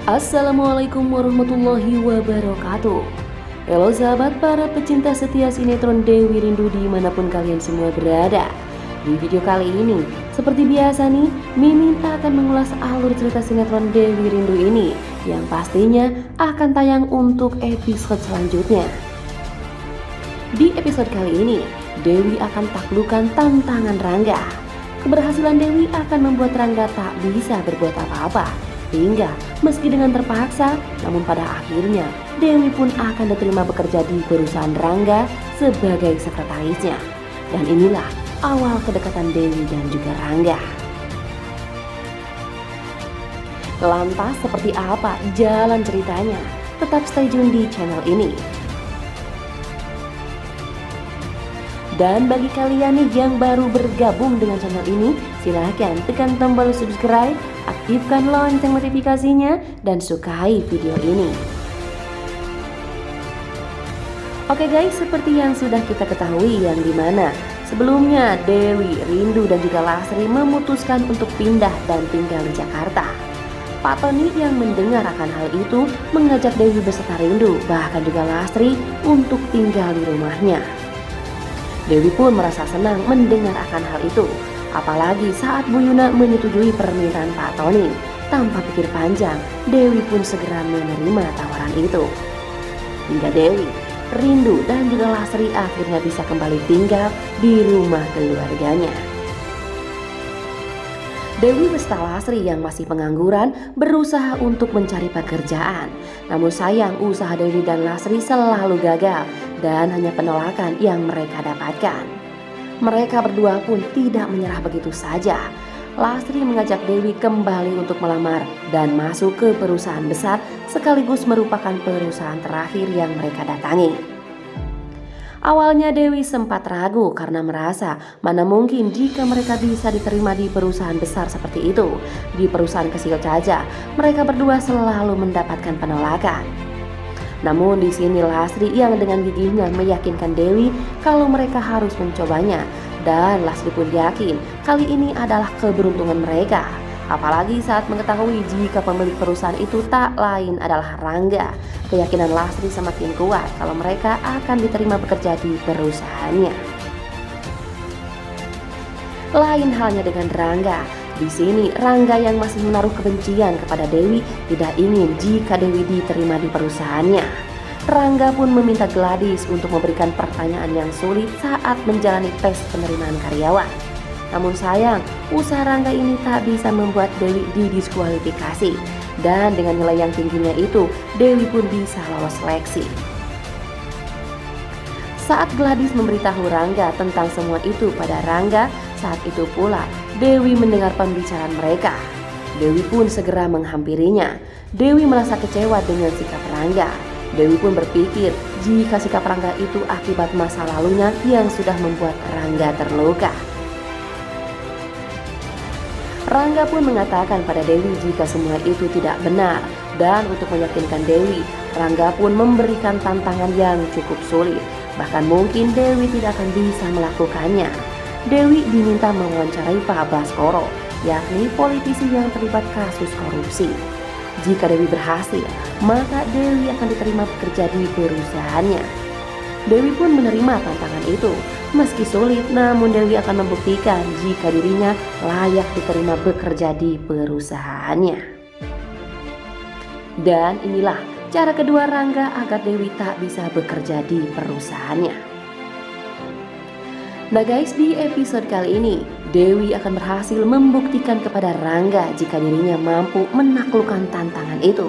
Assalamualaikum warahmatullahi wabarakatuh. Halo sahabat para pecinta setia sinetron Dewi Rindu dimanapun kalian semua berada. Di video kali ini, seperti biasa nih, Mimin akan mengulas alur cerita sinetron Dewi Rindu ini yang pastinya akan tayang untuk episode selanjutnya. Di episode kali ini, Dewi akan taklukkan tantangan Rangga. Keberhasilan Dewi akan membuat Rangga tak bisa berbuat apa-apa. Hingga meski dengan terpaksa, namun pada akhirnya Dewi pun akan diterima bekerja di perusahaan Rangga sebagai sekretarisnya. Dan inilah awal kedekatan Dewi dan juga Rangga. Lantas seperti apa jalan ceritanya? Tetap stay tune di channel ini. Dan bagi kalian nih yang baru bergabung dengan channel ini, silahkan tekan tombol subscribe, aktifkan lonceng notifikasinya, dan sukai video ini. Oke guys, seperti yang sudah kita ketahui yang dimana sebelumnya Dewi, Rindu, dan juga Lastri memutuskan untuk pindah dan tinggal di Jakarta. Pak Tony yang mendengar akan hal itu mengajak Dewi beserta Rindu, bahkan juga Lastri untuk tinggal di rumahnya. Dewi pun merasa senang mendengar akan hal itu, apalagi saat Bu Yuna menyetujui permintaan Pak Tony. Tanpa pikir panjang, Dewi pun segera menerima tawaran itu. Hingga Dewi, Rindu, dan juga Lastri akhirnya bisa kembali tinggal di rumah keluarganya. Dewi beserta Lastri yang masih pengangguran berusaha untuk mencari pekerjaan. Namun sayang usaha Dewi dan Lastri selalu gagal dan hanya penolakan yang mereka dapatkan. Mereka berdua pun tidak menyerah begitu saja. Lastri mengajak Dewi kembali untuk melamar dan masuk ke perusahaan besar sekaligus merupakan perusahaan terakhir yang mereka datangi. Awalnya Dewi sempat ragu karena merasa mana mungkin jika mereka bisa diterima di perusahaan besar seperti itu. Di perusahaan kecil saja mereka berdua selalu mendapatkan penolakan. Namun di sini Lastri yang dengan gigihnya meyakinkan Dewi kalau mereka harus mencobanya, dan Lastri pun yakin kali ini adalah keberuntungan mereka. Apalagi saat mengetahui jika pemilik perusahaan itu tak lain adalah Rangga. Keyakinan Lastri semakin kuat kalau mereka akan diterima bekerja di perusahaannya. Lain halnya dengan Rangga. Di sini Rangga yang masih menaruh kebencian kepada Dewi tidak ingin jika Dewi diterima di perusahaannya. Rangga pun meminta Gladys untuk memberikan pertanyaan yang sulit saat menjalani tes penerimaan karyawan. Namun sayang, usaha Rangga ini tak bisa membuat Dewi didiskualifikasi. Dan dengan nilai yang tingginya itu, Dewi pun bisa lolos seleksi. Saat Gladys memberitahu Rangga tentang semua itu pada Rangga, saat itu pula Dewi mendengar pembicaraan mereka. Dewi pun segera menghampirinya. Dewi merasa kecewa dengan sikap Rangga. Dewi pun berpikir jika sikap Rangga itu akibat masa lalunya yang sudah membuat Rangga terluka. Rangga pun mengatakan pada Dewi jika semua itu tidak benar, dan untuk meyakinkan Dewi, Rangga pun memberikan tantangan yang cukup sulit. Bahkan mungkin Dewi tidak akan bisa melakukannya. Dewi diminta mewawancarai Pak Baskoro, yakni politisi yang terlibat kasus korupsi. Jika Dewi berhasil, maka Dewi akan diterima bekerja di perusahaannya. Dewi pun menerima tantangan itu. Meski sulit, namun Dewi akan membuktikan jika dirinya layak diterima bekerja di perusahaannya. Dan inilah cara kedua Rangga agar Dewi tak bisa bekerja di perusahaannya. Nah guys, di episode kali ini Dewi akan berhasil membuktikan kepada Rangga jika dirinya mampu menaklukkan tantangan itu.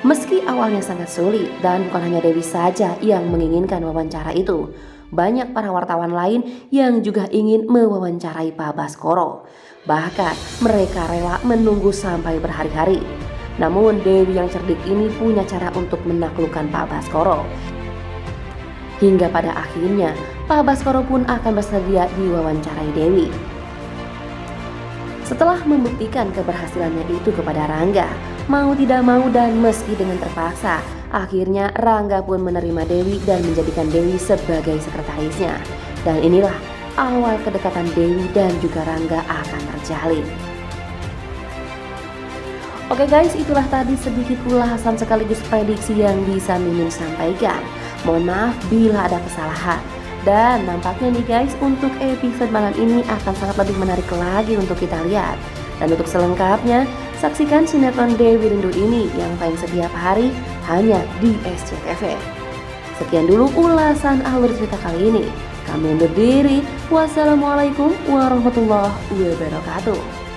Meski awalnya sangat sulit dan bukan hanya Dewi saja yang menginginkan wawancara itu, banyak para wartawan lain yang juga ingin mewawancarai Pak Baskoro. Bahkan mereka rela menunggu sampai berhari-hari. Namun Dewi yang cerdik ini punya cara untuk menaklukkan Pak Baskoro. Hingga pada akhirnya Pak Baskoro pun akan bersedia diwawancarai Dewi. Setelah membuktikan keberhasilannya itu kepada Rangga, mau tidak mau dan meski dengan terpaksa, akhirnya Rangga pun menerima Dewi dan menjadikan Dewi sebagai sekretarisnya. Dan inilah awal kedekatan Dewi dan juga Rangga akan terjalin. Oke guys, itulah tadi sedikit ulasan sekaligus prediksi yang bisa Mimin sampaikan. Mohon maaf bila ada kesalahan. Dan nampaknya nih guys, untuk episode malam ini akan sangat lebih menarik lagi untuk kita lihat. Dan untuk selengkapnya, saksikan sinetron Dewi Rindu ini yang tayang setiap hari hanya di SCTV. Sekian dulu ulasan alur cerita kali ini. Kami undur diri. Wassalamualaikum warahmatullahi wabarakatuh.